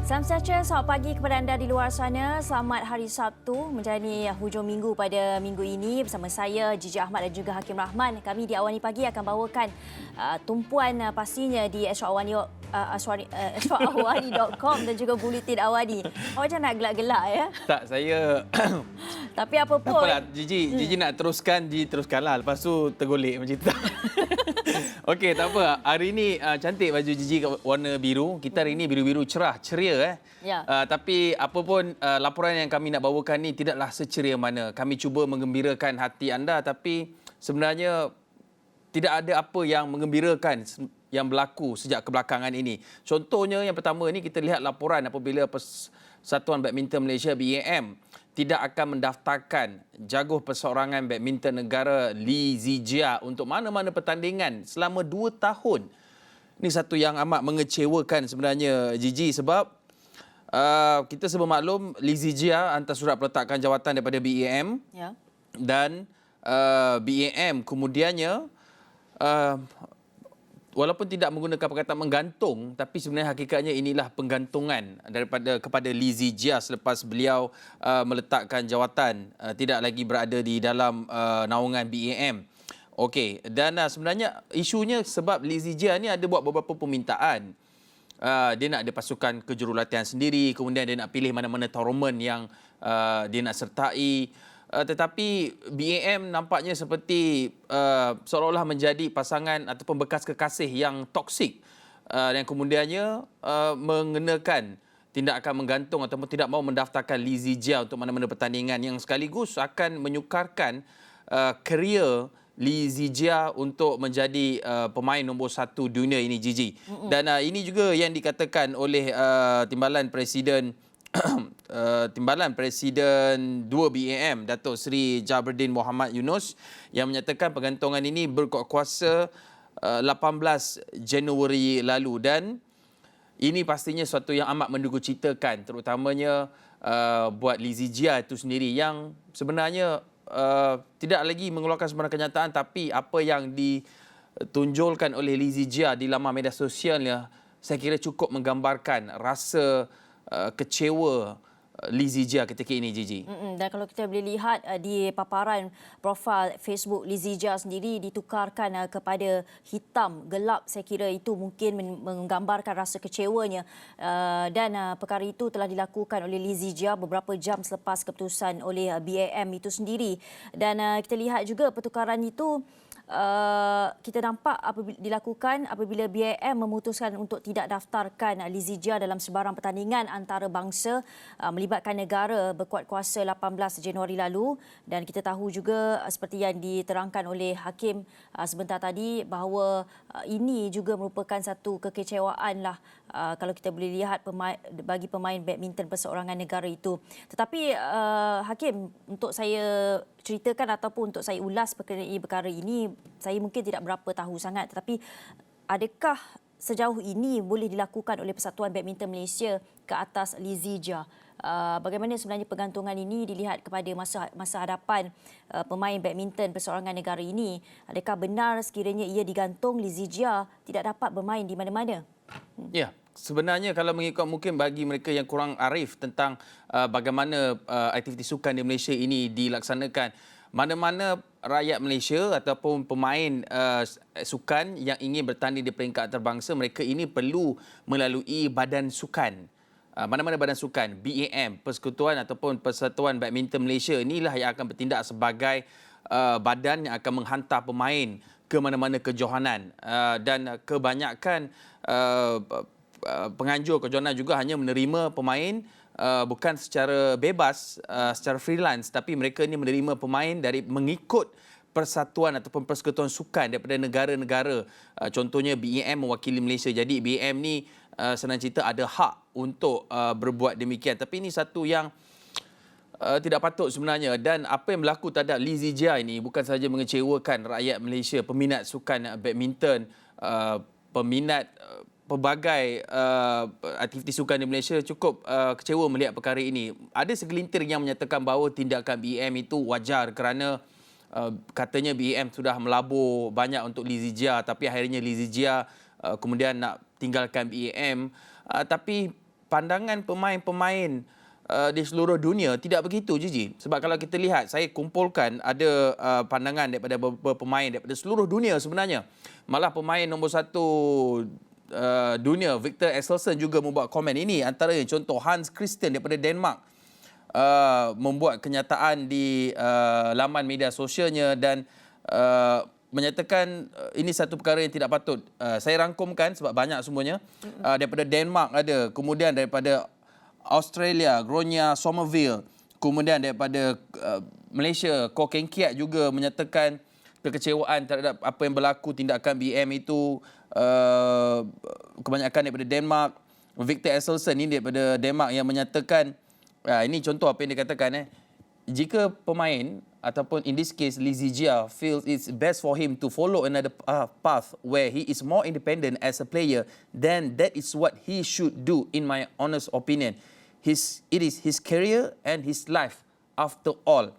Salam sejahtera, selamat pagi kepada anda di luar sana. Selamat hari Sabtu menjalani hujung minggu pada minggu ini bersama saya Gigi Ahmad dan juga Hakim Rahman. Kami di Awani Pagi akan bawakan tumpuan pastinya di astroawani.com dan juga Buletin Awani. Awak jangan nak gelak-gelak ya. Tak, saya... Tapi apa Tak pun. apalah, Gigi nak teruskan, Gigi teruskanlah. Lepas tu tergolek macam tu. Okey, tak apa. Hari ini cantik baju Gigi warna biru. Kita hari ini biru-biru cerah, ceria. Ya. Tapi apa pun laporan yang kami nak bawakan ni tidaklah seceria mana. Kami cuba menggembirakan hati anda tapi sebenarnya tidak ada apa yang mengembirakan yang berlaku sejak kebelakangan ini. Contohnya yang pertama ni kita lihat laporan apabila Persatuan Badminton Malaysia BAM tidak akan mendaftarkan jaguh perseorangan badminton negara Lee Zijia untuk mana-mana pertandingan selama 2 tahun. Ini satu yang amat mengecewakan sebenarnya Gigi sebab kita semua maklum Lee Zijia hantar surat peletakan jawatan daripada BAM Ya. dan BAM kemudiannya walaupun tidak menggunakan perkataan menggantung, tapi sebenarnya hakikatnya inilah penggantungan kepada Lee Zijia selepas beliau meletakkan jawatan tidak lagi berada di dalam naungan BAM. Okey, dan sebenarnya isunya sebab Lee Zijia ni ada buat beberapa permintaan. Dia nak ada pasukan kejurulatihan sendiri, kemudian dia nak pilih mana-mana tournament yang dia nak sertai. Tetapi BAM nampaknya seperti seolah-olah menjadi pasangan ataupun bekas kekasih yang toksik dan kemudiannya mengenakan tindakan menggantung ataupun tidak mahu mendaftarkan Lee Zijia untuk mana-mana pertandingan yang sekaligus akan menyukarkan kerjaya Lee Zijia untuk menjadi pemain nombor 1 dunia ini, Gigi. Dan ini juga yang dikatakan oleh Timbalan Presiden 2 BAM, Datuk Seri Jabruddin Mohamad Yunus, yang menyatakan pergantungan ini berkuasa 18 Januari lalu dan ini pastinya suatu yang amat menduga-citakan terutamanya buat Lee Zijia itu sendiri yang sebenarnya tidak lagi mengeluarkan sebarang kenyataan tapi apa yang ditunjulkan oleh Lee Zijia di laman media sosialnya saya kira cukup menggambarkan rasa kecewa Lee Zijia ketika ini, Gigi. Dan kalau kita boleh lihat di paparan profil Facebook Lee Zijia sendiri ditukarkan kepada hitam gelap, saya kira itu mungkin menggambarkan rasa kecewanya dan perkara itu telah dilakukan oleh Lee Zijia beberapa jam selepas keputusan oleh BAM itu sendiri. Dan kita lihat juga pertukaran itu kita nampak dilakukan apabila BAM memutuskan untuk tidak daftarkan Lee Zijia dalam sebarang pertandingan antarabangsa melibatkan negara berkuat kuasa 18 Januari lalu dan kita tahu juga seperti yang diterangkan oleh Hakim sebentar tadi bahawa ini juga merupakan satu kekecewaan lah kalau kita boleh lihat bagi pemain badminton perseorangan negara itu. Tetapi Hakim, untuk saya ceritakan ataupun untuk saya ulas perkara ini, saya mungkin tidak berapa tahu sangat, tetapi adakah sejauh ini boleh dilakukan oleh Persatuan Badminton Malaysia ke atas Lee Zijia? Bagaimana sebenarnya pergantungan ini dilihat kepada masa hadapan pemain badminton perseorangan negara ini? Adakah benar sekiranya ia digantung Lee Zijia tidak dapat bermain di mana-mana? Ya, sebenarnya kalau mengikut mungkin bagi mereka yang kurang arif tentang bagaimana aktiviti sukan di Malaysia ini dilaksanakan, mana-mana rakyat Malaysia ataupun pemain sukan yang ingin bertanding di peringkat antarabangsa, mereka ini perlu melalui badan sukan. Mana-mana badan sukan, BAM, Persekutuan ataupun Persatuan Badminton Malaysia, inilah yang akan bertindak sebagai badan yang akan menghantar pemain ke mana-mana kejohanan dan kebanyakan penganjur kejohanan juga hanya menerima pemain bukan secara bebas, secara freelance, tapi mereka ini menerima pemain dari mengikut persatuan ataupun persekutuan sukan daripada negara-negara. Contohnya BAM mewakili Malaysia. Jadi BAM ni senang cerita ada hak untuk berbuat demikian. Tapi ini satu yang tidak patut sebenarnya. Dan apa yang berlaku terhadap Lee Zijia ini bukan sahaja mengecewakan rakyat Malaysia, peminat sukan badminton, peminat pelbagai aktiviti sukan di Malaysia cukup kecewa melihat perkara ini. Ada segelintir yang menyatakan bahawa tindakan BAM itu wajar kerana katanya BAM sudah melabur banyak untuk Lee Zijia, tapi akhirnya Lee Zijia kemudian nak tinggalkan BAM. Tapi pandangan pemain-pemain di seluruh dunia tidak begitu, Gigi. Sebab kalau kita lihat, saya kumpulkan ada pandangan daripada beberapa pemain daripada seluruh dunia sebenarnya. Malah pemain nombor 1 dunia, Victor Axelsen juga membuat komen ini. Antaranya contoh Hans Christian daripada Denmark membuat kenyataan di laman media sosialnya dan menyatakan ini satu perkara yang tidak patut. Saya rangkumkan sebab banyak semuanya. Daripada Denmark ada, kemudian daripada Australia, Gronya Somerville, kemudian daripada Malaysia, Koh Keng Kiat juga menyatakan kekecewaan terhadap apa yang berlaku tindakan BM itu, kebanyakan daripada Denmark. Victor Axelsen ini daripada Denmark yang menyatakan, ini contoh apa yang dikatakan, jika pemain ataupun in this case Lee Zijia feels it's best for him to follow another path where he is more independent as a player, then that is what he should do in my honest opinion. It is his career and his life after all.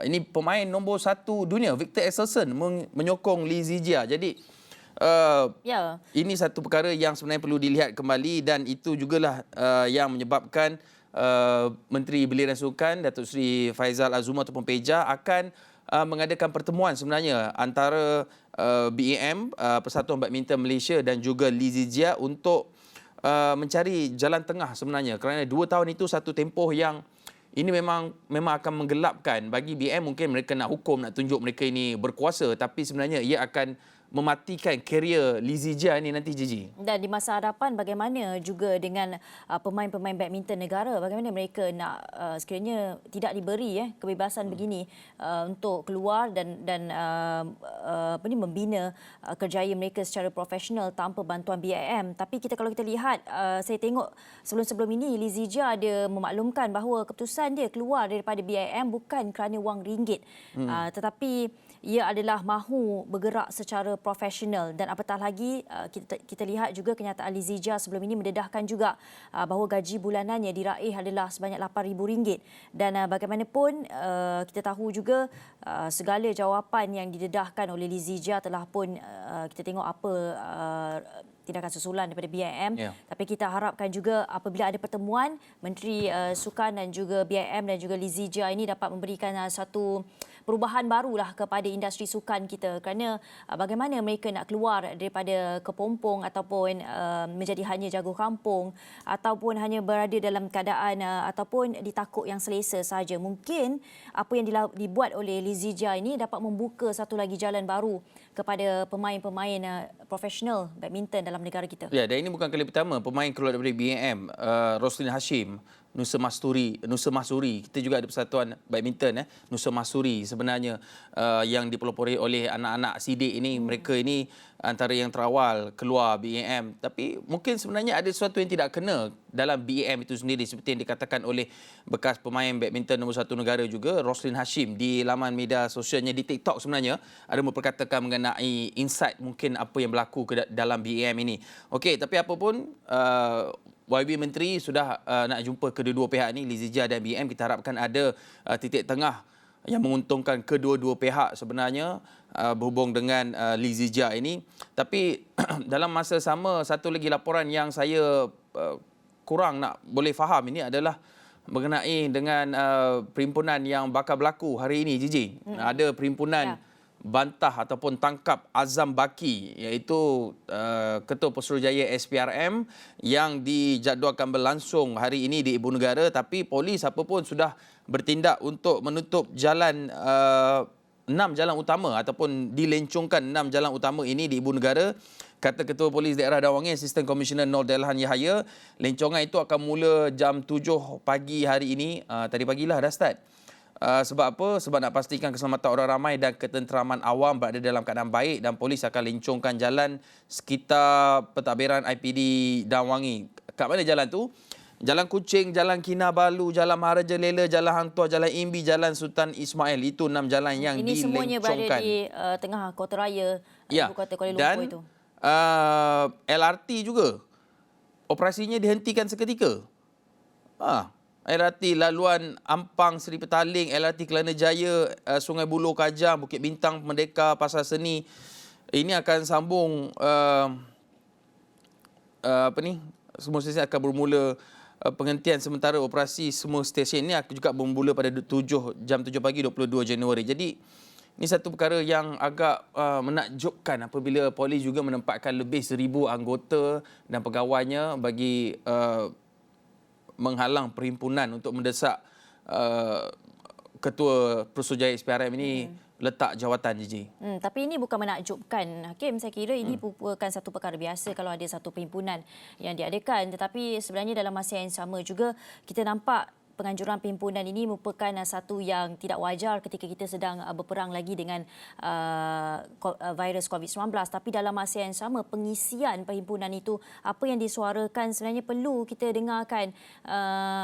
Ini pemain nombor 1 dunia, Victor Axelsen, menyokong Lee Zijia. Jadi ini satu perkara yang sebenarnya perlu dilihat kembali dan itu jugalah yang menyebabkan Menteri Belia dan Sukan Datuk Seri Faizal Azumah ataupun Peja akan mengadakan pertemuan sebenarnya antara BEM, Persatuan Badminton Malaysia dan juga Lee Zijia untuk mencari jalan tengah sebenarnya, kerana 2 tahun itu satu tempoh yang ini memang akan menggelapkan bagi BM. Mungkin mereka nak hukum, nak tunjuk mereka ini berkuasa, tapi sebenarnya ia akan mematikan kerjaya Lee Zijia ini nanti, Gigi. Dan di masa hadapan bagaimana juga dengan pemain-pemain badminton negara, bagaimana mereka nak sekiranya tidak diberi kebebasan begini untuk keluar dan membina kerjaya mereka secara profesional tanpa bantuan BIM. Tapi kalau kita lihat, saya tengok sebelum ini Lee Zijia ada memaklumkan bahawa keputusan dia keluar daripada BIM bukan kerana wang ringgit, tetapi ia adalah mahu bergerak secara profesional. Dan apatah lagi, kita lihat juga kenyataan Lee Zijia sebelum ini mendedahkan juga bahawa gaji bulanannya diraih adalah sebanyak RM8,000. Dan bagaimanapun kita tahu juga segala jawapan yang didedahkan oleh Lee Zijia telah pun kita tengok apa tindakan susulan daripada BIM. Tapi kita harapkan juga apabila ada pertemuan Menteri Sukan dan juga BIM dan juga Lee Zijia ini dapat memberikan satu perubahan barulah kepada industri sukan kita, kerana bagaimana mereka nak keluar daripada kepompong ataupun menjadi hanya jago kampung ataupun hanya berada dalam keadaan ataupun ditakuk yang selesa saja. Mungkin apa yang dibuat oleh Lee Zijia ini dapat membuka satu lagi jalan baru kepada pemain-pemain profesional badminton dalam negara kita. Ya, dan ini bukan kali pertama pemain keluar daripada BM. Roslin Hashim, Nusa Mahsuri. Kita juga ada persatuan badminton, Nusa Mahsuri sebenarnya yang dipelopori oleh anak-anak sidik ini. Mereka ini antara yang terawal keluar BEM. Tapi mungkin sebenarnya ada sesuatu yang tidak kena dalam BEM itu sendiri, seperti yang dikatakan oleh bekas pemain badminton nombor 1 negara juga, Roslin Hashim, di laman media sosialnya di TikTok sebenarnya ada memperkatakan mengenai insight mungkin apa yang berlaku dalam BEM ini. Okey, tapi apa pun YB Menteri sudah nak jumpa kedua-dua pihak ni, Lee Zijia dan BM. Kita harapkan ada titik tengah yang menguntungkan kedua-dua pihak sebenarnya berhubung dengan Lee Zijia ini. Tapi dalam masa sama, satu lagi laporan yang saya kurang nak boleh faham ini adalah mengenai dengan perhimpunan yang bakal berlaku hari ini, Gigi. Ada perhimpunan bantah ataupun tangkap Azam Baki, iaitu Ketua Pesuruhjaya SPRM yang dijadualkan berlangsung hari ini di Ibu Negara, tapi polis apa pun sudah bertindak untuk menutup jalan 6 jalan utama ataupun dilencongkan 6 jalan utama ini di Ibu Negara. Kata Ketua Polis Daerah Dawang, Asisten Komisioner Nur Delhan Yahaya, lencongan itu akan mula jam 7 pagi hari ini. Tadi pagilah dah start. Sebab apa? Sebab nak pastikan keselamatan orang ramai dan ketenteraman awam berada dalam keadaan baik, dan polis akan lencongkan jalan sekitar pentadbiran IPD Danwangi. Kat mana jalan tu? Jalan Kuching, Jalan Kinabalu, Jalan Maharaja Lela, Jalan Hang Tuah, Jalan Imbi, Jalan Sultan Ismail. Itu 6 jalan yang ini dilencongkan. Ini semuanya berada di tengah kota raya Ibu Kota Kuala Lumpur dan, itu. LRT juga operasinya dihentikan seketika. LRT laluan Ampang, Seri Petaling, LRT Kelana Jaya, Sungai Buloh, Kajang, Bukit Bintang, Merdeka, Pasar Seni. Ini akan sambung semua sesi akan bermula penghentian sementara operasi semua stesen ini juga bermula pada jam 7 pagi 22 Januari. Jadi ini satu perkara yang agak menakjubkan apabila polis juga menempatkan lebih 1,000 anggota dan pegawainya bagi menghalang perhimpunan untuk mendesak Ketua Perusuhjaya SPRM ini letak jawatan, Gigi. Tapi ini bukan menakjubkan, Hakim. Saya kira ini merupakan satu perkara biasa kalau ada satu perhimpunan yang diadakan. Tetapi sebenarnya dalam masa yang sama juga kita nampak penganjuran perhimpunan ini merupakan satu yang tidak wajar ketika kita sedang berperang lagi dengan virus COVID-19. Tapi dalam masa yang sama, pengisian perhimpunan itu, apa yang disuarakan sebenarnya perlu kita dengarkan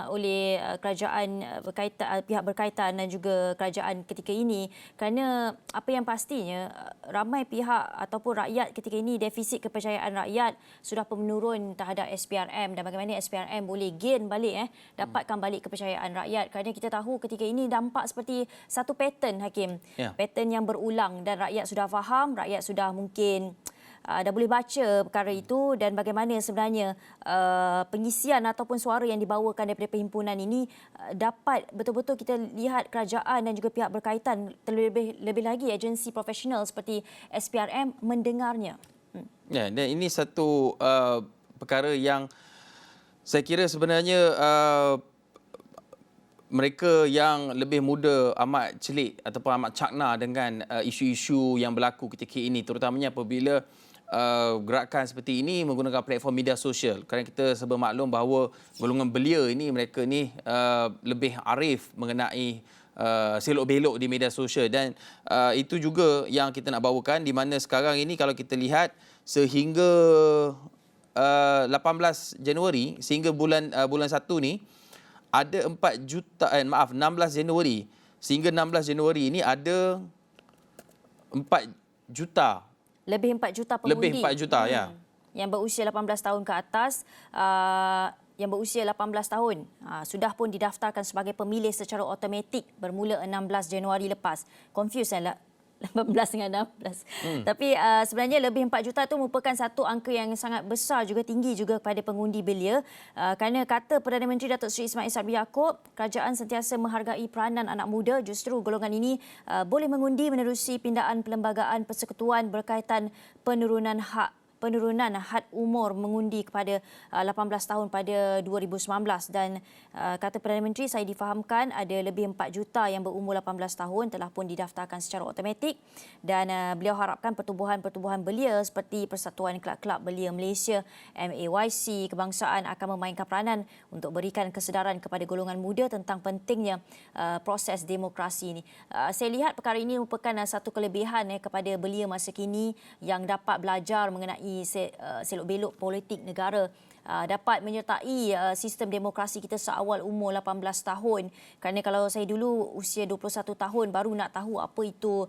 oleh kerajaan berkaitan, pihak berkaitan dan juga kerajaan ketika ini. Kerana apa yang pastinya, ramai pihak ataupun rakyat ketika ini, defisit kepercayaan rakyat sudah pun menurun terhadap SPRM, dan bagaimana SPRM boleh gain balik, dapatkan balik kepercayaan rakyat, kerana kita tahu ketika ini dampak seperti satu pattern, Hakim. Pattern yang berulang dan rakyat sudah faham, rakyat sudah mungkin dah boleh baca perkara itu, dan bagaimana sebenarnya pengisian ataupun suara yang dibawakan daripada perhimpunan ini dapat betul-betul kita lihat kerajaan dan juga pihak berkaitan, terlebih lagi agensi profesional seperti SPRM mendengarnya. Ya, dan ini satu perkara yang saya kira sebenarnya mereka yang lebih muda amat celik ataupun amat cakna dengan isu-isu yang berlaku ketika ini, terutamanya apabila gerakan seperti ini menggunakan platform media sosial. Kerana kita serba maklum bahawa golongan belia ini, mereka ni lebih arif mengenai selok-belok di media sosial, dan itu juga yang kita nak bawakan, di mana sekarang ini kalau kita lihat sehingga 18 Januari sehingga bulan 1 ni ada 16 Januari sehingga 16 Januari ini ada 4 juta. Lebih 4 juta pengundi. Lebih 4 juta, ya. Yang berusia 18 tahun ke atas, yang berusia 18 tahun sudah pun didaftarkan sebagai pemilih secara automatik bermula 16 Januari lepas. Confuse lah 18 dengan 16. Tapi sebenarnya lebih 4 juta itu merupakan satu angka yang sangat besar juga, tinggi juga kepada pengundi belia. Kerana kata Perdana Menteri Datuk Seri Ismail Sabri Yaakob, kerajaan sentiasa menghargai peranan anak muda. Justru golongan ini boleh mengundi menerusi pindaan Perlembagaan Persekutuan berkaitan penurunan had umur mengundi kepada 18 tahun pada 2019, dan kata Perdana Menteri, saya difahamkan ada lebih 4 juta yang berumur 18 tahun telah pun didaftarkan secara automatik, dan beliau harapkan pertubuhan-pertubuhan belia seperti Persatuan Kelab-Kelab Belia Malaysia MAYC kebangsaan akan memainkan peranan untuk berikan kesedaran kepada golongan muda tentang pentingnya proses demokrasi ini. Saya lihat perkara ini merupakan satu kelebihan kepada belia masa kini yang dapat belajar mengenai selok-belok politik negara, dapat menyertai sistem demokrasi kita seawal umur 18 tahun. Kerana kalau saya dulu usia 21 tahun baru nak tahu apa itu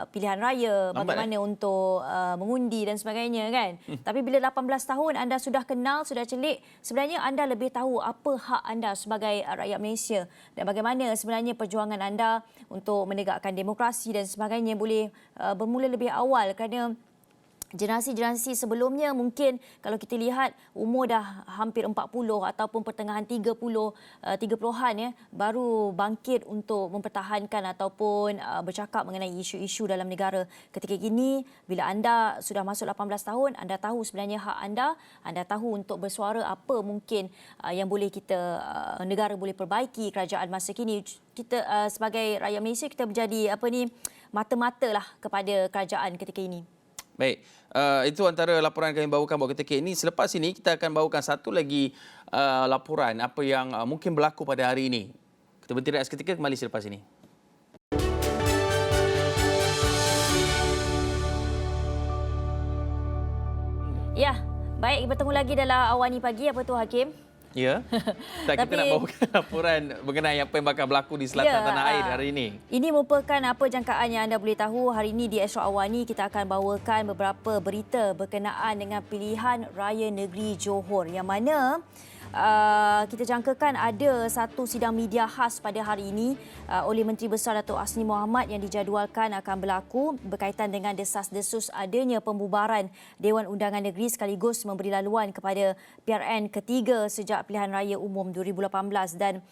pilihan raya, bagaimana untuk mengundi dan sebagainya, kan. Tapi bila 18 tahun anda sudah kenal, sudah celik, sebenarnya anda lebih tahu apa hak anda sebagai rakyat Malaysia, dan bagaimana sebenarnya perjuangan anda untuk menegakkan demokrasi dan sebagainya boleh bermula lebih awal. Kerana generasi-generasi sebelumnya mungkin kalau kita lihat umur dah hampir 40 ataupun pertengahan 30-an baru bangkit untuk mempertahankan ataupun bercakap mengenai isu-isu dalam negara. Ketika ini bila anda sudah masuk 18 tahun, anda tahu sebenarnya hak anda tahu untuk bersuara apa mungkin yang boleh kita negara boleh perbaiki. Kerajaan masa kini kita sebagai rakyat Malaysia kita menjadi mata-mata lah kepada kerajaan ketika ini. Baik, itu antara laporan yang kami bawakan buat ketika ini. Selepas ini kita akan bawakan satu lagi laporan apa yang mungkin berlaku pada hari ini. Kita berhenti rehat seketika, kembali selepas ini. Ya, baik, bertemu lagi dalam Awani Pagi. Apa tu, Hakim? Ya, kita nak bawakan laporan mengenai apa yang bakal berlaku di selatan tanah air hari ini. Ini merupakan apa jangkaan yang anda boleh tahu. Hari ini di Astro Awani kita akan bawakan beberapa berita berkenaan dengan pilihan raya negeri Johor, yang mana kita jangkakan ada satu sidang media khas pada hari ini oleh Menteri Besar Datuk Asni Mohamad yang dijadualkan akan berlaku berkaitan dengan desas-desus adanya pembubaran Dewan Undangan Negeri sekaligus memberi laluan kepada PRN ketiga sejak pilihan raya umum 2018 dan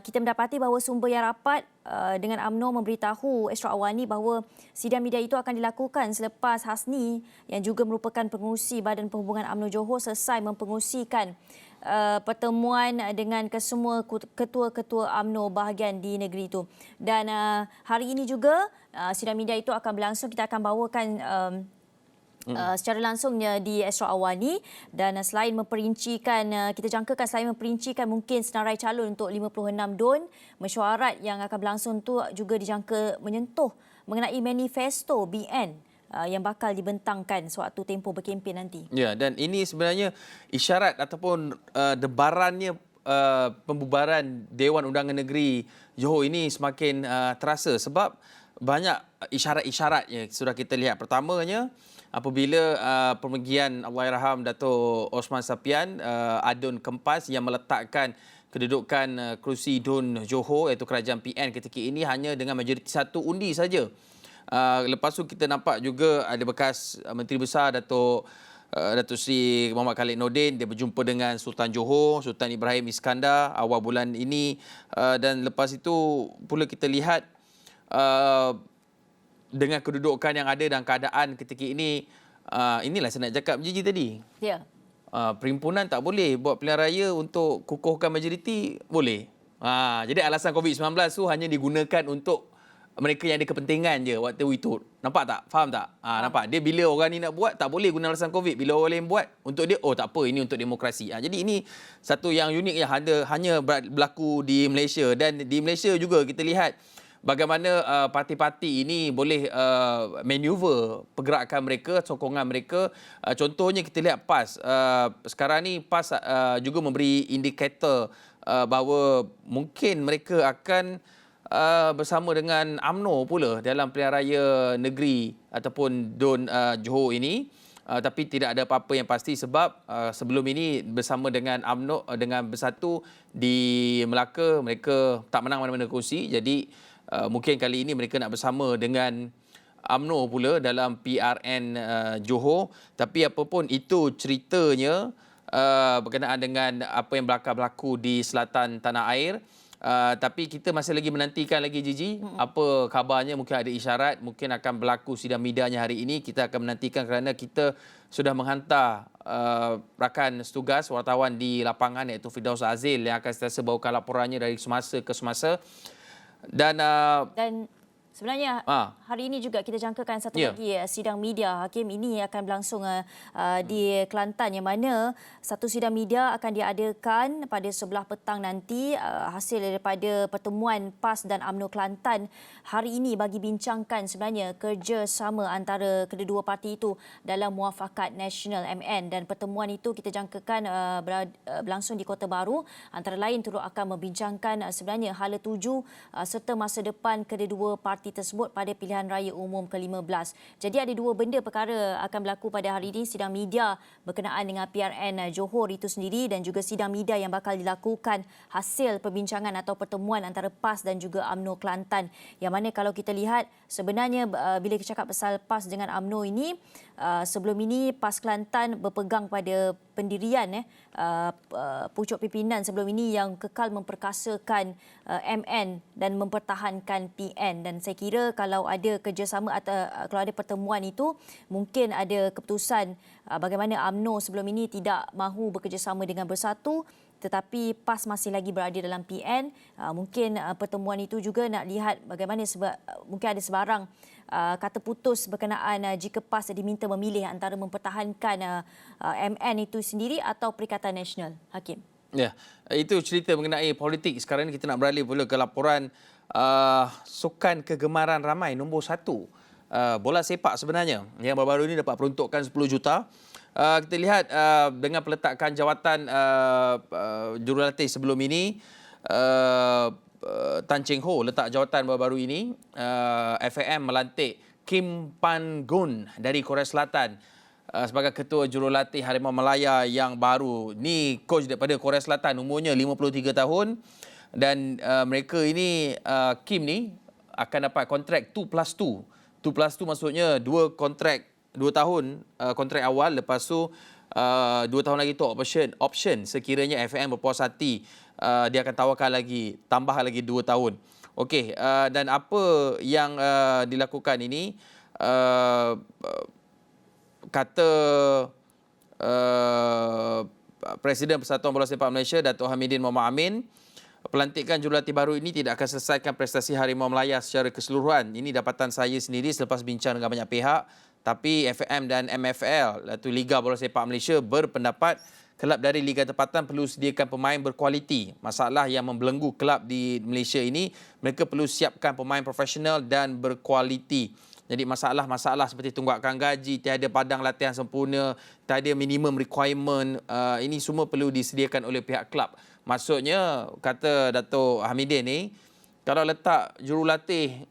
kita mendapati bahawa sumber yang rapat dengan UMNO memberitahu Ashraf Awani bahawa sidang media itu akan dilakukan selepas Hasni yang juga merupakan pengerusi Badan Perhubungan UMNO Johor selesai mempengerusikan pertemuan dengan kesemua ketua-ketua UMNO bahagian di negeri itu. Dan hari ini juga sidang media itu akan berlangsung. Kita akan bawakan secara langsungnya di Ashraf Awani dan selain memperincikan, kita jangkakan selain memperincikan mungkin senarai calon untuk 56 DUN, mesyuarat yang akan berlangsung itu juga dijangka menyentuh mengenai manifesto BN yang bakal dibentangkan sewaktu tempoh berkempen nanti. Ya, dan ini sebenarnya isyarat ataupun debarannya pembubaran Dewan Undangan Negeri Johor ini semakin terasa sebab banyak isyarat-isyarat yang sudah kita lihat. Pertamanya, apabila pemergian Allahyarham Dato' Osman Sapian, Adun Kempas yang meletakkan kedudukan kerusi DUN Johor iaitu kerajaan PN ketika ini hanya dengan majoriti satu undi saja. Lepas tu kita nampak juga ada bekas Menteri Besar Datuk Seri Muhammad Khalid Nordin, dia berjumpa dengan Sultan Johor, Sultan Ibrahim Iskandar awal bulan ini, dan lepas itu pula kita lihat dengan kedudukan yang ada dan keadaan ketika ini, inilah saya nak cakap Gigi tadi. Ya. Perhimpunan tak boleh buat pilihan raya untuk kukuhkan majoriti, boleh. Jadi alasan COVID-19 tu hanya digunakan untuk mereka yang ada kepentingan je waktu itu. Nampak tak? Faham tak? Nampak? Dia bila orang ni nak buat, tak boleh guna alasan COVID. Bila orang lain buat, untuk dia, oh tak apa, ini untuk demokrasi. Jadi ini satu yang unik yang hanya berlaku di Malaysia. Dan di Malaysia juga kita lihat bagaimana parti-parti ini boleh maneuver pergerakan mereka, sokongan mereka. Contohnya kita lihat PAS. Sekarang ni PAS juga memberi indikator bahawa mungkin mereka akan bersama dengan UMNO pula dalam pilihan raya negeri ataupun DUN Johor ini. Tapi tidak ada apa-apa yang pasti sebab sebelum ini bersama dengan UMNO dengan Bersatu di Melaka, mereka tak menang mana-mana kursi. Jadi mungkin kali ini mereka nak bersama dengan UMNO pula dalam PRN Johor. Tapi apapun itu ceritanya berkenaan dengan apa yang berlaku di selatan tanah air. Tapi kita masih lagi menantikan lagi Gigi, apa khabarnya, mungkin ada isyarat, mungkin akan berlaku sidang medianya hari ini. Kita akan menantikan kerana kita sudah menghantar rakan setugas wartawan di lapangan iaitu Firdaus Azil yang akan sentiasa bawakan laporannya dari semasa ke semasa. Dan sebenarnya hari ini juga kita jangkakan satu lagi sidang media Hakim. Ini akan berlangsung di Kelantan yang mana satu sidang media akan diadakan pada sebelah petang nanti hasil daripada pertemuan PAS dan UMNO Kelantan hari ini bagi bincangkan sebenarnya kerjasama antara kedua-dua parti itu dalam Muafakat Nasional MN, dan pertemuan itu kita jangkakan berlangsung di Kota Baru. Antara lain turut akan membincangkan sebenarnya hala tuju serta masa depan kedua-dua parti tersebut pada pilihan raya umum ke-15. Jadi ada dua benda perkara akan berlaku pada hari ini, sidang media berkenaan dengan PRN Johor itu sendiri dan juga sidang media yang bakal dilakukan hasil perbincangan atau pertemuan antara PAS dan juga UMNO Kelantan. Yang mana kalau kita lihat sebenarnya bila kita cakap pasal PAS dengan UMNO ini, sebelum ini PAS Kelantan berpegang pada pendirian pucuk pimpinan sebelum ini yang kekal memperkasakan MN dan mempertahankan PN, dan saya kira kalau ada kerjasama atau kalau ada pertemuan itu mungkin ada keputusan bagaimana UMNO sebelum ini tidak mahu bekerjasama dengan Bersatu tetapi PAS masih lagi berada dalam PN. Mungkin pertemuan itu juga nak lihat bagaimana mungkin ada sebarang kata putus berkenaan jika PAS diminta memilih antara mempertahankan MN itu sendiri atau Perikatan Nasional. Hakim. Ya, itu cerita mengenai politik. Sekarang ini kita nak beralih pula ke laporan sukan kegemaran ramai nombor 1. Bola sepak sebenarnya yang baru-baru ini dapat peruntukan 10 juta. Kita lihat dengan peletakan jawatan jurulatih sebelum ini, Tan Cheng Ho letak jawatan baru-baru ini. FAM melantik Kim Pan Gun dari Korea Selatan sebagai ketua jurulatih Harimau Malaya yang baru. Ni coach daripada Korea Selatan, umurnya 53 tahun dan mereka ini Kim ni akan dapat kontrak 2+2. 2+2 maksudnya 2 kontrak 2 tahun kontrak awal, lepas tu 2 tahun lagi tu option sekiranya FAM berpuas hati dia akan tawarkan lagi tambah lagi 2 tahun. Okey, dan apa yang dilakukan ini kata Presiden Persatuan Bola Sepak Malaysia Dato' Hamidin Mohamad Amin, pelantikan jurulatih baru ini tidak akan selesaikan prestasi Harimau Malaya secara keseluruhan. Ini dapatan saya sendiri selepas bincang dengan banyak pihak. Tapi FAM dan MFL, iaitu Liga Bola Sepak Malaysia, berpendapat kelab dari Liga Tempatan perlu sediakan pemain berkualiti. Masalah yang membelenggu kelab di Malaysia ini, mereka perlu siapkan pemain profesional dan berkualiti. Jadi masalah-masalah seperti tunggakan gaji, tiada padang latihan sempurna, tiada minimum requirement, ini semua perlu disediakan oleh pihak kelab. Maksudnya, kata Dato' Hamidin ni, kalau letak jurulatih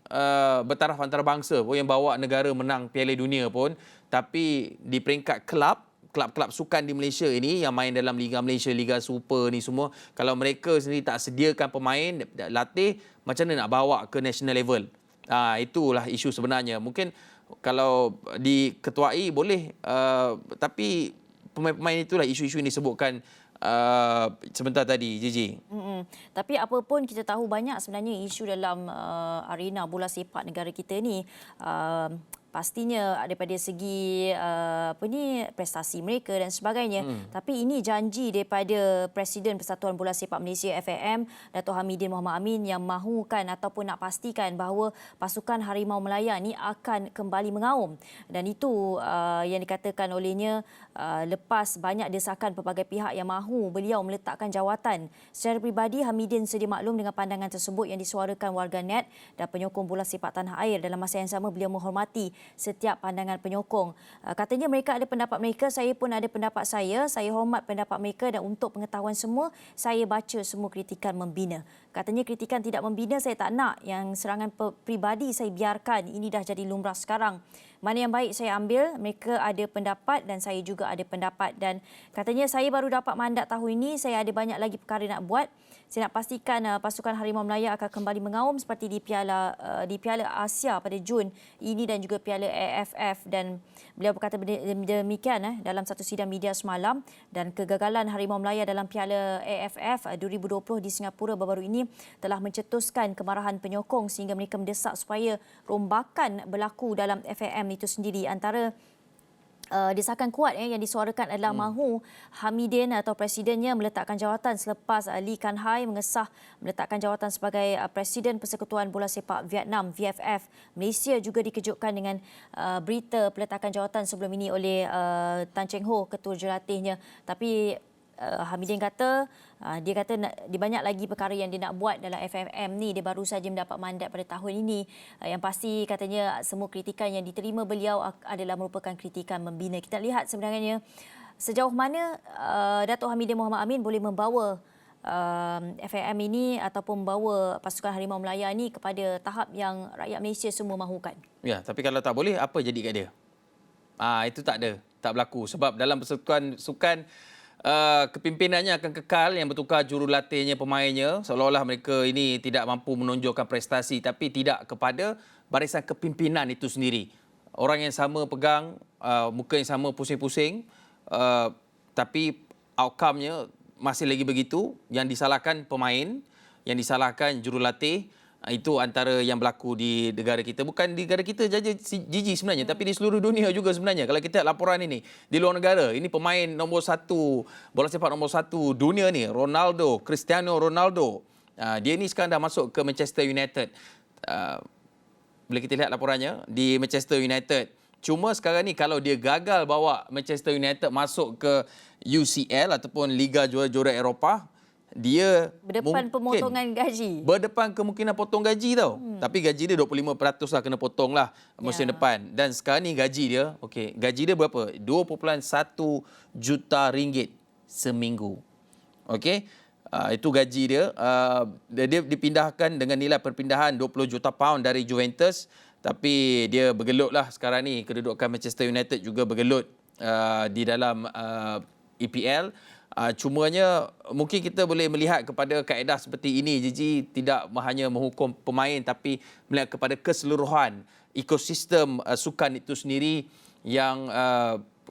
bertaraf antarabangsa pun yang bawa negara menang Piala Dunia pun, tapi di peringkat kelab-kelab sukan di Malaysia ini yang main dalam Liga Malaysia, Liga Super ni semua, kalau mereka sendiri tak sediakan pemain latih, macam mana nak bawa ke national level? Itulah isu sebenarnya. Mungkin kalau diketuai boleh, tapi pemain-pemain itulah isu-isu yang disebutkan sebentar tadi, Gigi. Tapi apa pun kita tahu banyak sebenarnya isu dalam arena bola sepak negara kita ni. Pastinya daripada segi prestasi mereka dan sebagainya. Tapi ini janji daripada Presiden Persatuan Bola Sepak Malaysia FAM Dato' Hamidin Mohamad Amin yang mahukan ataupun nak pastikan bahawa pasukan Harimau Malaya ni akan kembali mengaum. Dan itu yang dikatakan olehnya lepas banyak desakan pelbagai pihak yang mahu beliau meletakkan jawatan. Secara peribadi, Hamidin sedia maklum dengan pandangan tersebut yang disuarakan warganet dan penyokong bola sepak tanah air. Dalam masa yang sama, beliau menghormati setiap pandangan penyokong. Katanya mereka ada pendapat mereka, saya pun ada pendapat saya hormat pendapat mereka dan untuk pengetahuan semua, saya baca semua kritikan membina. Katanya kritikan tidak membina saya tak nak, yang serangan peribadi saya biarkan, ini dah jadi lumrah sekarang. Mana yang baik saya ambil, mereka ada pendapat dan saya juga ada pendapat. Dan katanya saya baru dapat mandat tahun ini, saya ada banyak lagi perkara nak buat. Saya nak pastikan pasukan Harimau Malaya akan kembali mengaum seperti di Piala Asia pada Jun ini dan juga Piala AFF. Dan beliau berkata demikian dalam satu sidang media semalam. Dan kegagalan Harimau Malaya dalam Piala AFF 2020 di Singapura baru-baru ini telah mencetuskan kemarahan penyokong sehingga mereka mendesak supaya rombakan berlaku dalam FAM itu sendiri. Antara desakan kuat yang disuarakan adalah mahu Hamidin atau presidennya meletakkan jawatan selepas Lee Kan Hai mengesah meletakkan jawatan sebagai Presiden Persekutuan Bola Sepak Vietnam VFF. Malaysia juga dikejutkan dengan berita peletakan jawatan sebelum ini oleh Tan Cheng Ho, ketua jurulatihnya. Tapi Hamidin kata dia banyak lagi perkara yang dia nak buat dalam FFM ni. Dia baru saja mendapat mandat pada tahun ini. Yang pasti katanya semua kritikan yang diterima beliau adalah merupakan kritikan membina. Kita lihat sebenarnya sejauh mana Dato' Hamidin Mohamad Amin boleh membawa FAM ini ataupun membawa pasukan Harimau Malaya ni kepada tahap yang rakyat Malaysia semua mahukan. Ya, tapi kalau tak boleh, apa jadi kat dia? Itu tak berlaku. Sebab dalam persatuan sukan, kepimpinannya akan kekal, yang bertukar jurulatihnya, pemainnya, seolah-olah mereka ini tidak mampu menonjolkan prestasi, tapi tidak kepada barisan kepimpinan itu sendiri. Orang yang sama pegang, muka yang sama pusing-pusing, tapi outcome-nya masih lagi begitu. Yang disalahkan pemain, yang disalahkan jurulatih. Itu antara yang berlaku di negara kita. Bukan di negara kita saja, Gigi, sebenarnya, tapi di seluruh dunia juga sebenarnya. Kalau kita lihat laporan ini di luar negara, ini pemain nombor 1 bola sepak nombor 1 dunia ni, Cristiano Ronaldo. Dia ni sekarang dah masuk ke Manchester United. Bila kita lihat laporannya di Manchester United. Cuma sekarang ni kalau dia gagal bawa Manchester United masuk ke UCL ataupun Liga Juara-Juara Eropah, dia berdepan pemotongan gaji. Berdepan kemungkinan potong gaji tau. Tapi gaji dia 25% lah kena potong lah musim depan. Dan sekarang ni gaji dia, gaji dia berapa? 2.1 juta ringgit seminggu. Itu gaji dia. Dia dipindahkan dengan nilai perpindahan 20 juta pound dari Juventus. Tapi dia bergelut lah sekarang ni. Kedudukan Manchester United juga bergelut. di dalam EPL. Cumanya mungkin kita boleh melihat kepada kaedah seperti ini, Gigi, tidak hanya menghukum pemain tapi melihat kepada keseluruhan ekosistem sukan itu sendiri yang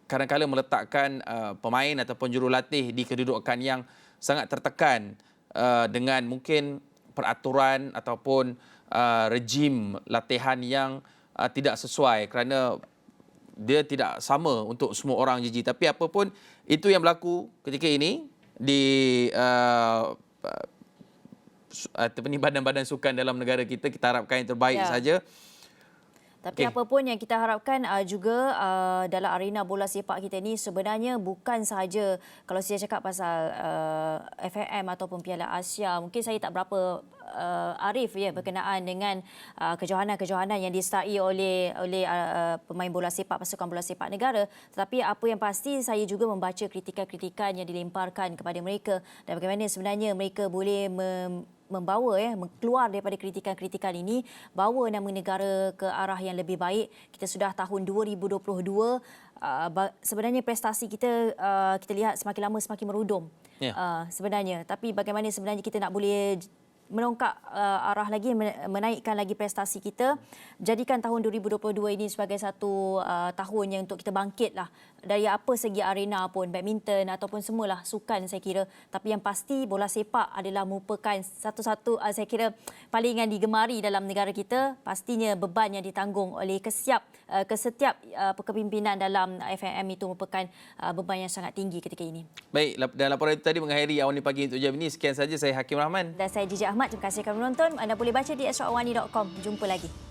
kadang-kadang meletakkan pemain ataupun jurulatih di kedudukan yang sangat tertekan dengan mungkin peraturan ataupun rejim latihan yang tidak sesuai, kerana dia tidak sama untuk semua orang, Gigi. Tapi apapun itu yang berlaku ketika ini di badan-badan sukan dalam negara kita, kita harapkan yang terbaik saja. Tapi apapun yang kita harapkan juga dalam arena bola sepak kita ni sebenarnya bukan sahaja kalau saya cakap pasal FAM ataupun Piala Asia, mungkin saya tak berapa arif berkenaan dengan kejohanan-kejohanan yang disertai oleh pemain bola sepak, pasukan bola sepak negara. Tetapi apa yang pasti, saya juga membaca kritikan-kritikan yang dilemparkan kepada mereka dan bagaimana sebenarnya mereka boleh membawa keluar daripada kritikan-kritikan ini, bawa nama negara ke arah yang lebih baik. Kita sudah tahun 2022, sebenarnya prestasi kita kita lihat semakin lama semakin merudum sebenarnya. Tapi bagaimana sebenarnya kita nak boleh menongkak arah lagi, menaikkan lagi prestasi kita, jadikan tahun 2022 ini sebagai satu tahun yang untuk kita bangkitlah dari apa segi arena pun, badminton ataupun semualah sukan saya kira. Tapi yang pasti bola sepak adalah merupakan satu-satu saya kira paling yang digemari dalam negara kita. Pastinya beban yang ditanggung oleh setiap kepimpinan dalam FAM itu merupakan beban yang sangat tinggi ketika ini. Baik, dan laporan itu tadi mengakhiri Awani Pagi untuk jam ini. Sekian saja, saya Hakim Rahman. Dan saya Gigi Ahmad. Terima kasih kerana menonton. Anda boleh baca di extraawani.com. Jumpa lagi.